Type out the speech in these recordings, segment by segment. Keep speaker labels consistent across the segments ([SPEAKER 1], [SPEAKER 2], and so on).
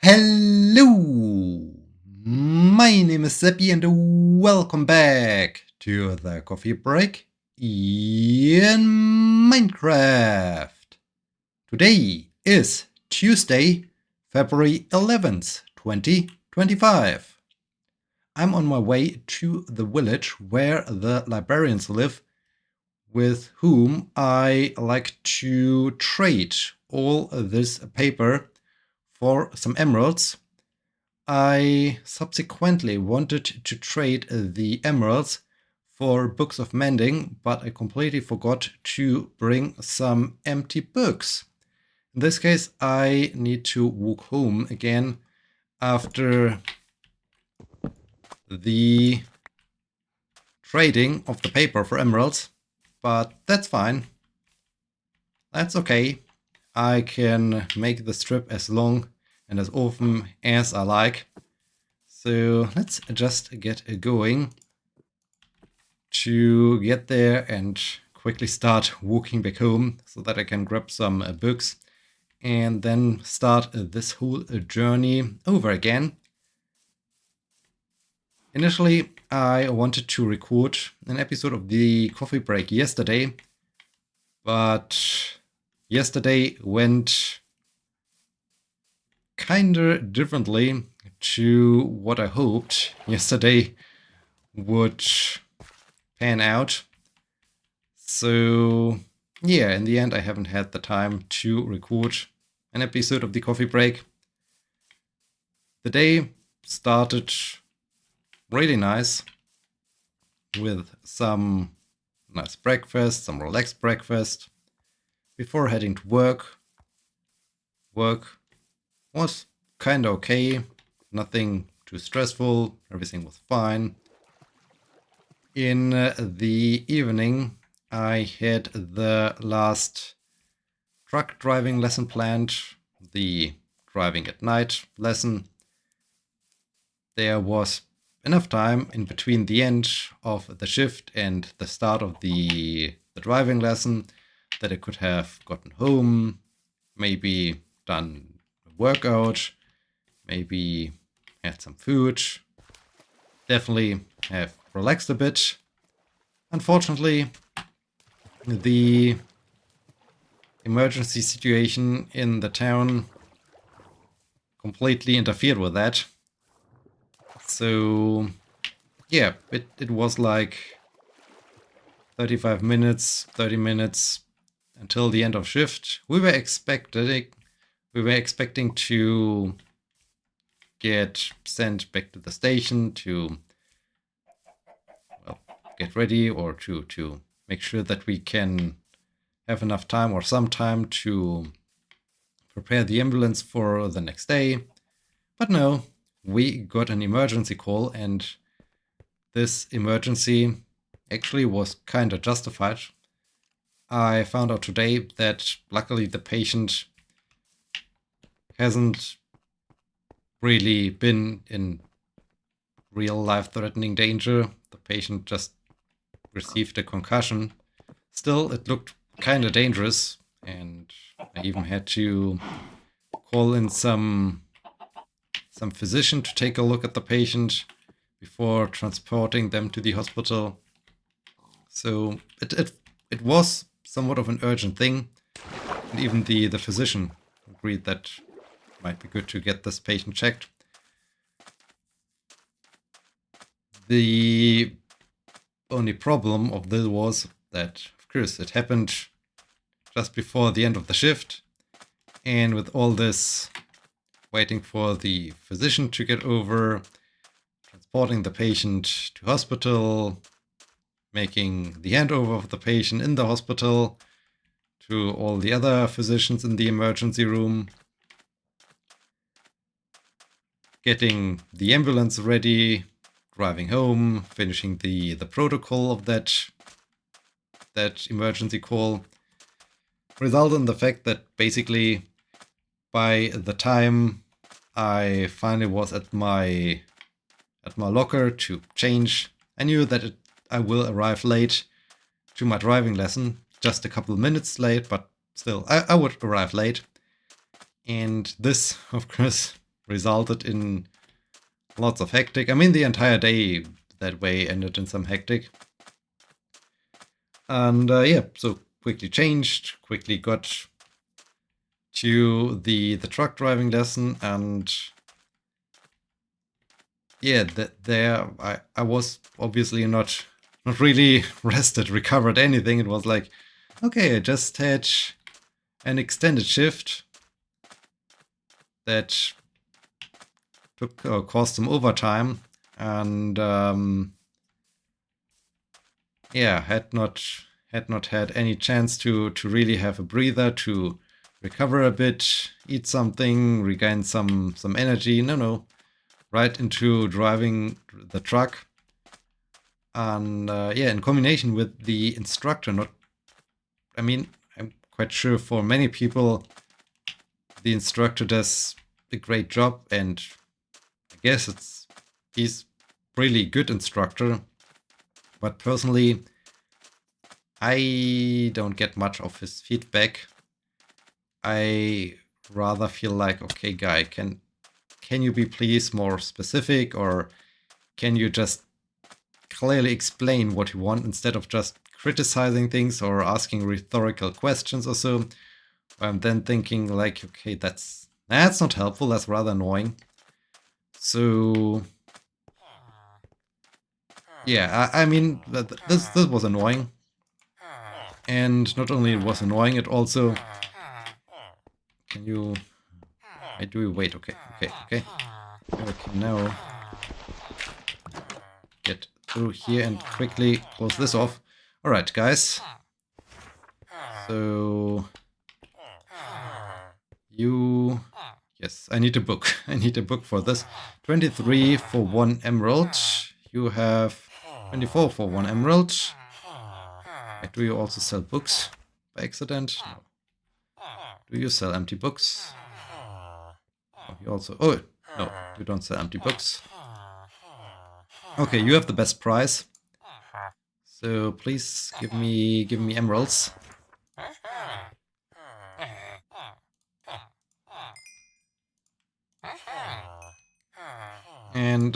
[SPEAKER 1] Hello, my name is Sebbi and welcome back to the coffee break in Minecraft. Today is Tuesday, February 11th, 2025. I'm on my way to the village where the librarians live, with whom I like to trade all this paper for some emeralds. I subsequently wanted to trade the emeralds for books of mending, but I completely forgot to bring some empty books. In this case, I need to walk home again after the trading of the paper for emeralds, but that's fine. That's okay. I can make this trip as long and as often as I like. So let's just get going to get there and quickly start walking back home so that I can grab some books and then start this whole journey over again. Initially, I wanted to record an episode of the coffee break yesterday, but yesterday went kinda differently to what I hoped yesterday would pan out. So yeah, in the end I haven't had the time to record an episode of the coffee break. The day started really nice with some nice breakfast, some relaxed breakfast before heading to work. Work was kinda okay, nothing too stressful, everything was fine. In the evening, I had the last truck driving lesson planned, the driving at night lesson. There was enough time in between the end of the shift and the start of the driving lesson that I could have gotten home, maybe done a workout, maybe had some food, definitely have relaxed a bit. Unfortunately, the emergency situation in the town completely interfered with that. So yeah, it was like 35 minutes, 30 minutes until the end of shift. We were expecting to get sent back to the station to get ready or to make sure that we can have enough time or some time to prepare the ambulance for the next day. But no, we got an emergency call, and this emergency actually was kind of justified. I found out today that luckily the patient hasn't really been in real life-threatening danger. The patient just received a concussion. Still, it looked kind of dangerous, and I even had to call in some physician to take a look at the patient before transporting them to the hospital. So it was somewhat of an urgent thing, and even the physician agreed that it might be good to get this patient checked. The only problem of this was that, of course, it happened just before the end of the shift, and with all this waiting for the physician to get over, transporting the patient to hospital, making the handover of the patient in the hospital to all the other physicians in the emergency room, getting the ambulance ready, driving home, finishing the protocol of that emergency call, result in the fact that basically by the time I finally was at my locker to change, I knew that I will arrive late to my driving lesson, just a couple of minutes late, but still, I would arrive late. And this, of course, resulted in lots of hectic. I mean, the entire day that way ended in some hectic. And yeah, so quickly changed, quickly got to the truck driving lesson, and yeah, there I was obviously not really rested, recovered anything. It was like, okay, I just had an extended shift that took or caused some overtime, and yeah, had not had any chance to really have a breather, to recover a bit, eat something, regain some energy. No, right into driving the truck. And yeah, in combination with the instructor, I mean, I'm quite sure for many people the instructor does a great job, and I guess he's really good instructor. But personally, I don't get much of his feedback. I rather feel like, okay, guy, can you be please more specific, or can you just clearly explain what you want instead of just criticizing things or asking rhetorical questions or so? I'm then thinking like, okay, that's not helpful. That's rather annoying. So yeah, I mean, this was annoying. And not only it was annoying, it also... Can you... Wait, okay. Okay, now get through here and quickly close this off. Alright, guys. So... Yes, I need a book. I need a book for this. 23 for 1 emerald. You have 24 for 1 emerald. Do you also sell books by accident? No. Do you sell empty books? Oh, you also... Oh, no, you don't sell empty books. Okay, you have the best price. So please give me emeralds. And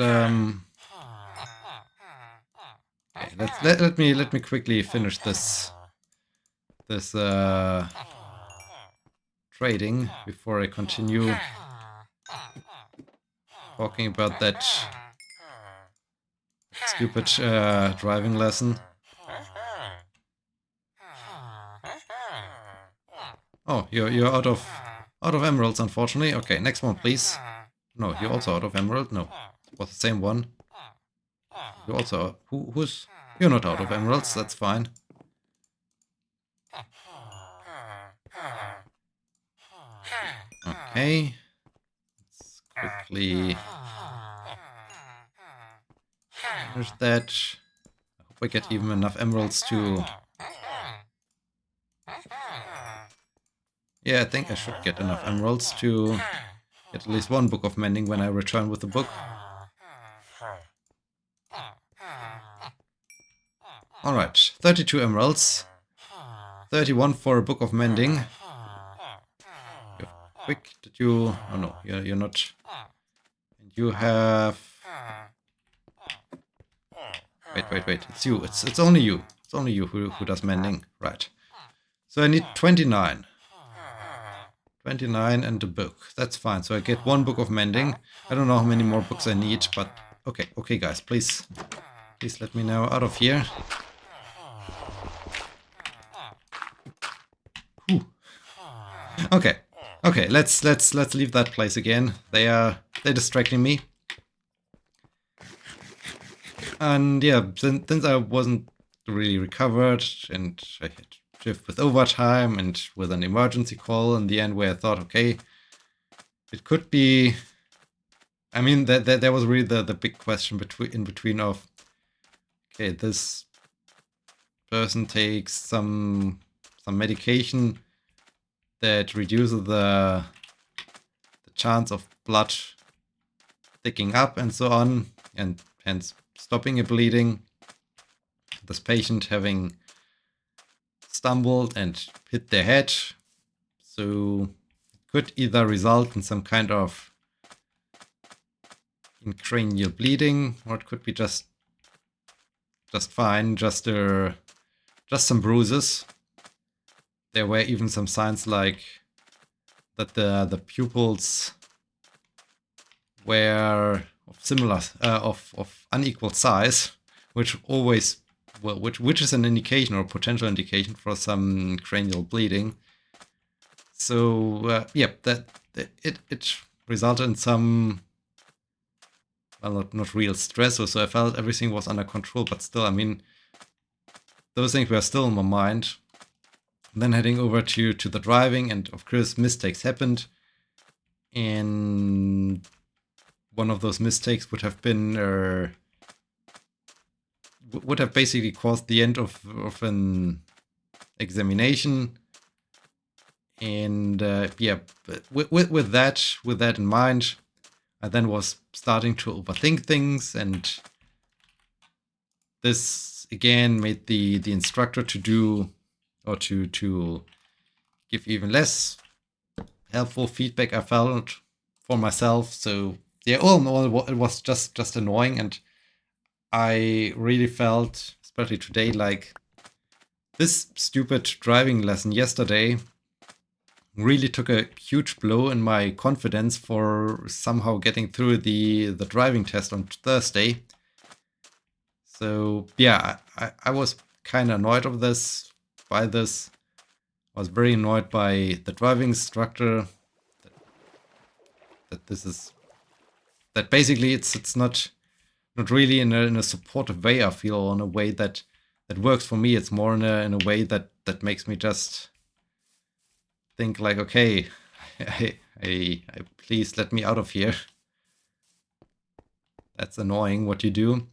[SPEAKER 1] okay, let me quickly finish this trading before I continue talking about that stupid driving lesson. Oh, you're out of emeralds, unfortunately. Okay, next one, please. No, you're also out of emerald. No, it was the same one. You also... Who's... You're not out of emeralds, that's fine. Okay. Let's quickly finish that. I hope I get even enough emeralds to... Yeah, I think I should get enough emeralds to get at least one book of mending when I return with the book. Alright, 32 emeralds. 31 for a book of mending. You're quick. Did you... Oh no, you're not. And you have... Wait. It's you. It's only you. It's only you who does mending. Right. So I need 29. 29 and a book. That's fine. So I get one book of mending. I don't know how many more books I need, but... Okay, guys, please let me know out of here. Whew. Okay, let's leave that place again. They're distracting me. And yeah, since I wasn't really recovered, and I had shift with overtime and with an emergency call in the end, where I thought, okay, it could be... I mean, there was really the big question in between of, okay, this person takes some medication that reduces the chance of blood thickening up and so on, and hence stopping a bleeding. This patient having stumbled and hit their head, so it could either result in some kind of even cranial bleeding, or it could be just fine, just some bruises. There were even some signs like that the pupils were of similar of unequal size, which always which is an indication or potential indication for some cranial bleeding. So yeah, that it resulted in some, well, not real stress. So I felt everything was under control, but still, I mean, those things were still in my mind. And then heading over to the driving, and of course mistakes happened. And one of those mistakes would have been would have basically caused the end of an examination. And yeah, with that in mind, I then was starting to overthink things, and this again made the instructor to do, or to give even less helpful feedback, I felt, for myself. So yeah, all in all, it was just annoying, and I really felt, especially today, like this stupid driving lesson yesterday really took a huge blow in my confidence for somehow getting through the driving test on Thursday. So yeah, I was kind of annoyed by this. I was very annoyed by the driving instructor, that basically it's not really in a supportive way, I feel, or in a way that works for me. It's more in a way that makes me just think like, okay, I please let me out of here. That's annoying what you do.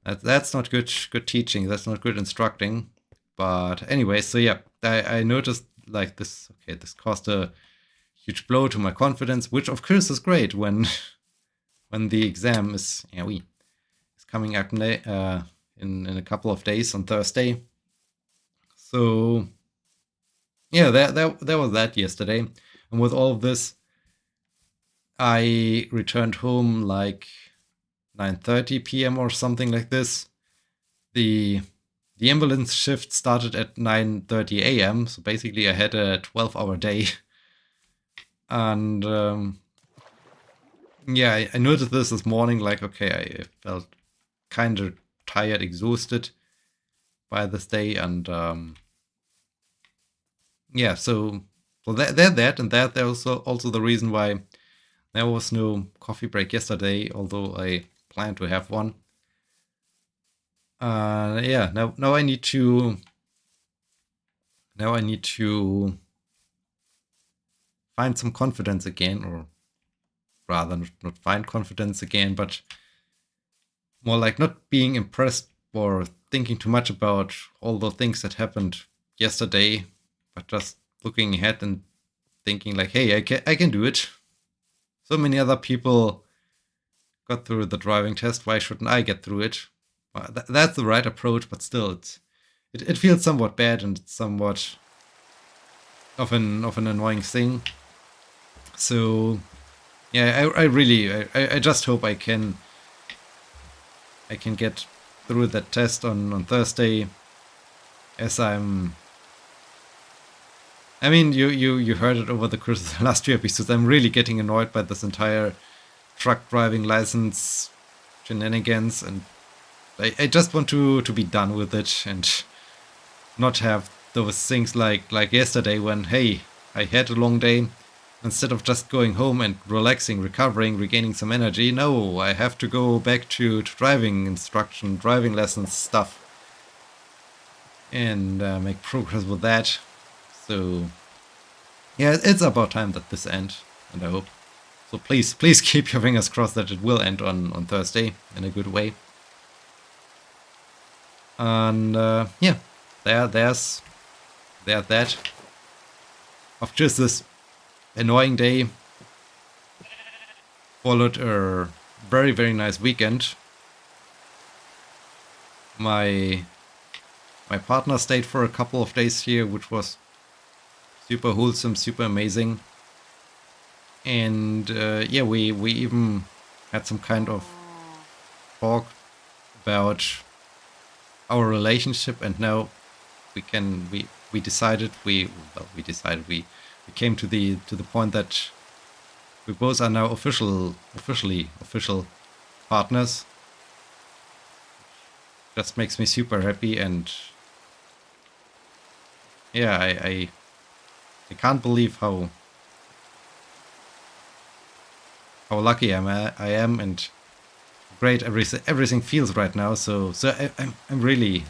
[SPEAKER 1] That's not good teaching. That's not good instructing. But anyway, so yeah, I noticed like this. Okay, this caused a huge blow to my confidence, which of course is great when the exam is coming up in a couple of days on Thursday. So yeah, there was that yesterday, and with all of this, I returned home like 9:30 p.m. or something like this. The ambulance shift started at 9:30 a.m. So basically, I had a 12-hour day, and yeah, I noticed this morning. Like, okay, I felt kind of tired, exhausted by this day, and yeah, so that and there was also the reason why there was no coffee break yesterday, although I planned to have one. Yeah, now I need to find some confidence again, or rather not find confidence again, but more like not being impressed or thinking too much about all the things that happened yesterday, but just looking ahead and thinking like, hey, I can do it. So many other people got through the driving test. Why shouldn't I get through it? Well, that's the right approach, but still, it feels somewhat bad, and it's somewhat of an annoying thing. So yeah, I really I just hope I can get through that test on Thursday, as I mean, you heard it over the course of the last few episodes. I'm really getting annoyed by this entire truck driving license shenanigans, and I just want to be done with it and not have those things like yesterday when, hey, I had a long day. Instead of just going home and relaxing, recovering, regaining some energy, no, I have to go back to driving instruction, driving lessons stuff, and make progress with that. So yeah, it's about time that this ends, and I hope. So please keep your fingers crossed that it will end on Thursday in a good way. And yeah, there's that. Of just this annoying day followed a very, very nice weekend. My partner stayed for a couple of days here, which was super wholesome, super amazing. And yeah, we even had some kind of talk about our relationship, and now we decided we came to the point that we both are now official partners. Just makes me super happy, and yeah, I can't believe how lucky I am, and great everything feels right now. So I'm really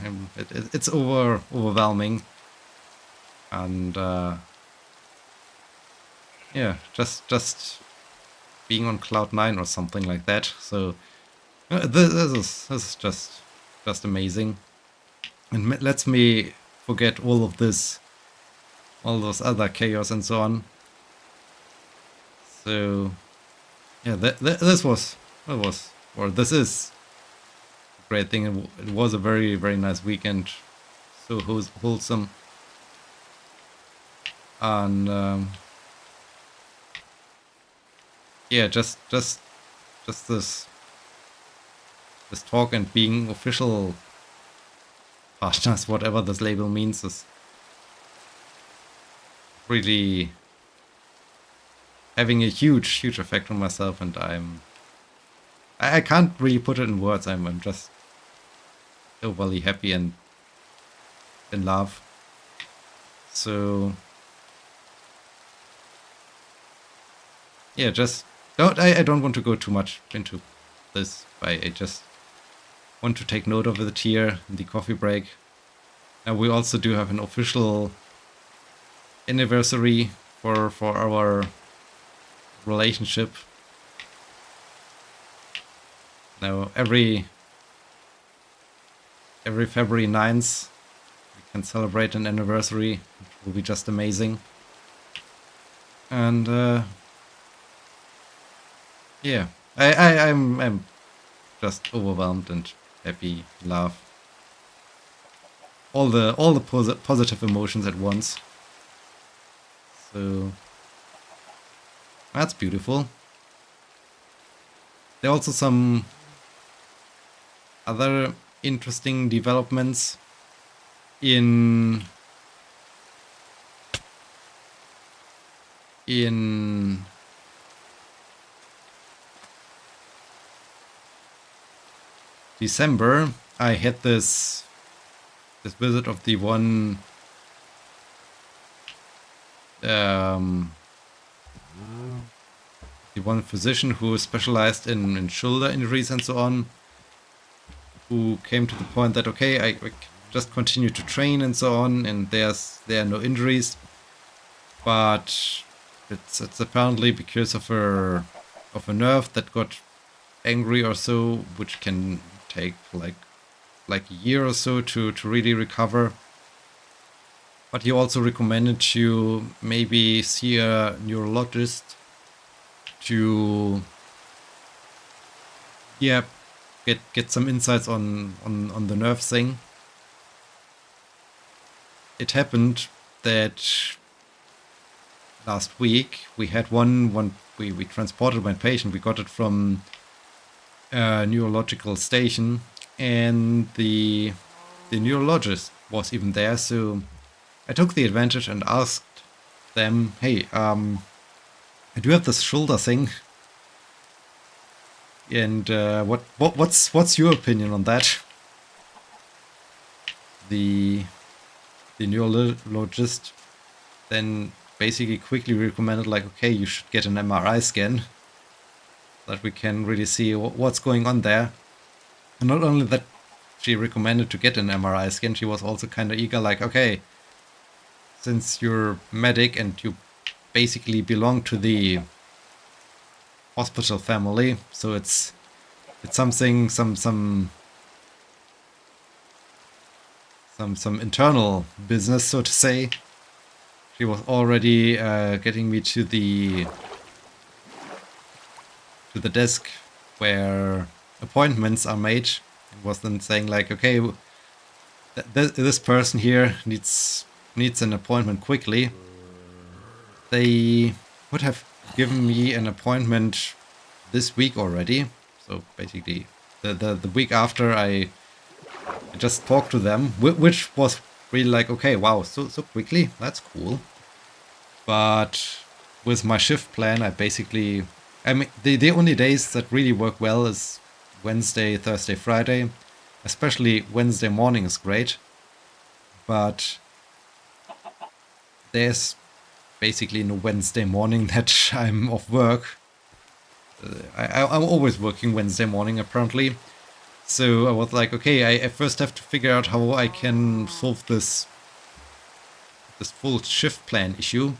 [SPEAKER 1] it's overwhelming, and yeah, just being on cloud 9 or something like that. So this is just amazing, and lets me forget all of this, all those other chaos and so on. So yeah, this is a great thing. It was a very nice weekend, so wholesome, and yeah, just this talk and being official partners, whatever this label means, is really having a huge effect on myself, and I can't really put it in words. I'm just overly happy and in love. So yeah, just I don't want to go too much into this. I just want to take note of it here in the coffee break. And we also do have an official anniversary for our relationship. Now every February 9th we can celebrate an anniversary. It will be just amazing. And yeah, I'm just overwhelmed and happy, love, all the positive emotions at once. So that's beautiful. There are also some other interesting developments in December. I had this visit of the one physician who specialized in shoulder injuries and so on, who came to the point that okay, I just continue to train and so on, and there are no injuries, but it's apparently because of a nerve that got angry or so, which can take like a year or so to really recover. But he also recommended to maybe see a neurologist to get some insights on the nerve thing. It happened that last week we had we transported one patient. We got it from a neurological station, and the neurologist was even there. So I took the advantage and asked them, hey, I do have this shoulder thing, and what's your opinion on that? The neurologist then basically quickly recommended, like, okay, you should get an MRI scan, that we can really see what's going on there. And not only that, she recommended to get an MRI scan, she was also kind of eager, like, okay, since you're medic and you basically belong to the hospital family, so it's something, some internal business, so to say. She was already getting me to the desk where appointments are made, and was then saying, like, okay, this person here needs an appointment quickly. They would have given me an appointment this week already, So basically, the week after I just talked to them, which was really like, okay, wow, so quickly, that's cool. But with my shift plan, I mean, the only days that really work well is Wednesday, Thursday, Friday. Especially Wednesday morning is great. But there's basically no Wednesday morning that I'm off work. I'm always working Wednesday morning, apparently. So I was like, okay, I first have to figure out how I can solve this full shift plan issue.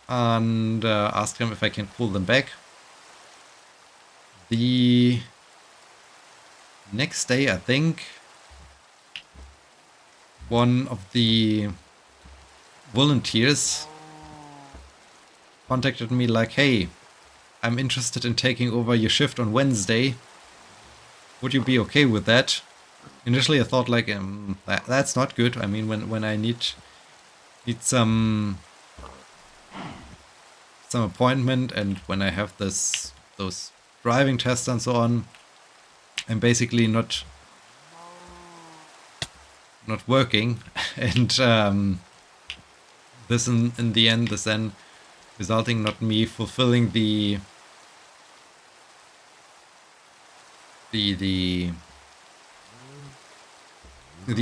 [SPEAKER 1] And ask them if I can pull them back. The next day, I think, one of the volunteers contacted me like, hey, I'm interested in taking over your shift on Wednesday. Would you be okay with that? Initially I thought like, that's not good. I mean, when I need some appointment, and when I have those driving tests and so on, I'm basically not working. And this in the end is then resulting not me fulfilling the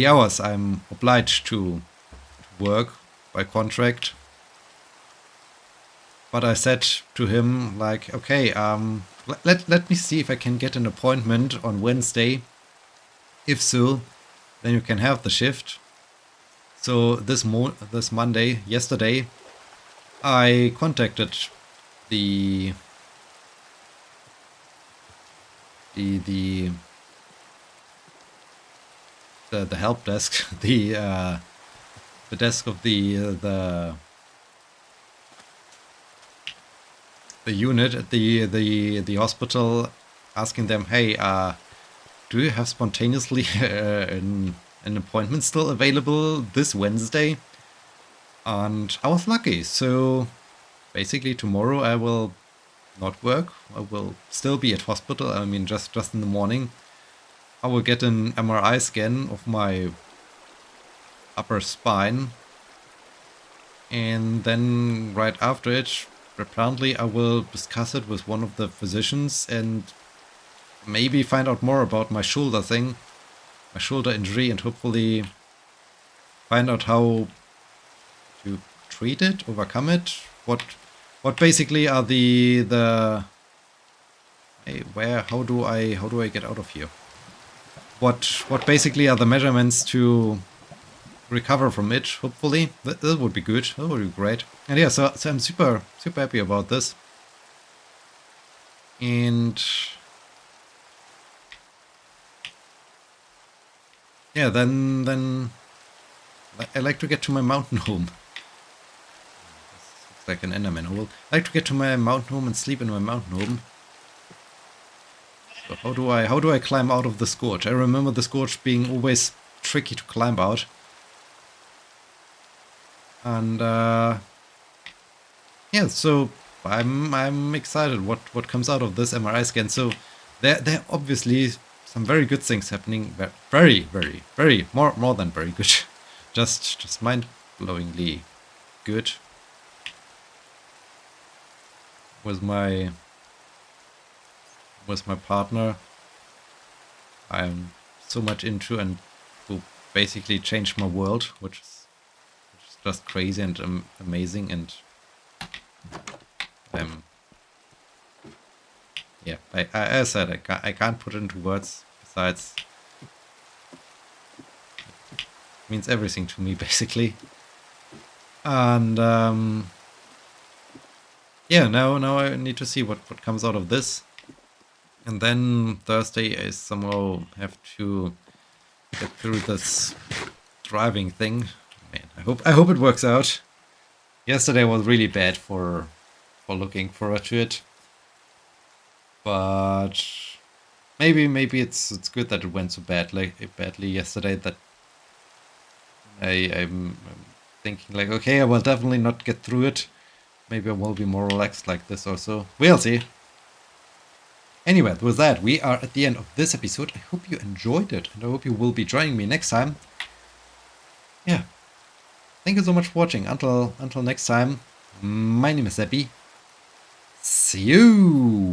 [SPEAKER 1] hours I'm obliged to work by contract. But I said to him like, okay, let me see if I can get an appointment on Wednesday. If so, then you can have the shift. So this Monday, yesterday, I contacted the help desk, the desk of the unit at the hospital, asking them, hey, do you have spontaneously an appointment still available this Wednesday? And I was lucky. So basically tomorrow I will not work. I will still be at hospital. I mean, just in the morning. I will get an MRI scan of my upper spine. And then right after it, apparently I will discuss it with one of the physicians and maybe find out more about my shoulder thing, my shoulder injury, and hopefully find out how to treat it, overcome it. What basically are the hey, how do I get out of here? What basically are the measurements to recover from it? Hopefully that would be good. That would be great. And yeah, so I'm super happy about this. And yeah, then I like to get to my mountain home. It's like an Enderman hole. I like to get to my mountain home and sleep in my mountain home. So how do I climb out of this gorge? I remember this gorge being always tricky to climb out. And yeah, so I'm excited what comes out of this MRI scan. So there are obviously some very good things happening. Very more than very good. just mind-blowingly good. With my partner, I'm so much into, and who basically changed my world, which is just crazy and amazing. And yeah, I said I can't put it into words. Besides, it means everything to me basically. And yeah, now I need to see what comes out of this. And then Thursday I somehow have to get through this driving thing. Man, I hope it works out. Yesterday was really bad for looking forward to it. But maybe it's good that it went so badly yesterday, that I'm thinking like, okay, I will definitely not get through it. Maybe I will be more relaxed like this also. We'll see. Anyway, with that, we are at the end of this episode. I hope you enjoyed it, and I hope you will be joining me next time. Yeah. Thank you so much for watching. Until next time, my name is Sebbi. See you!